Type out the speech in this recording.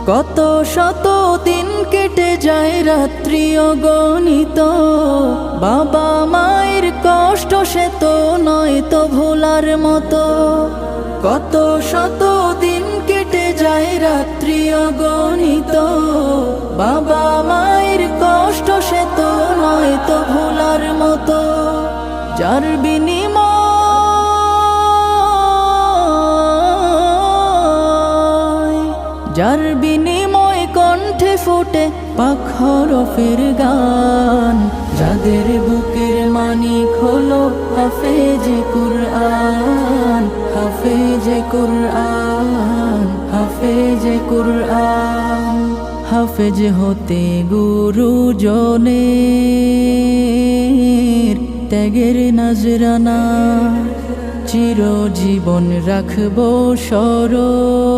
কত শত দিন কেটে যায় রাত্রি অগণিত, বাবা মায়ের কষ্ট সে তো নয় তো ভোলার মতো। কত শত দিন কেটে যায় রাত্রি অগণিত, বাবা মায়ের কষ্ট সে তো নয় তো ভোলার মতো। যার বিনিময় কণ্ঠে ফোটে পাক হরফের গান, যাদের বুকের মানিক হলো হাফেজে কুরআন, হাফেজে কুরআন, হাফেজে কুরআন। হাফেজ হতে গুরুজনের ত্যাগের নজরানা, চিরজীবন রাখবো স্মরণ।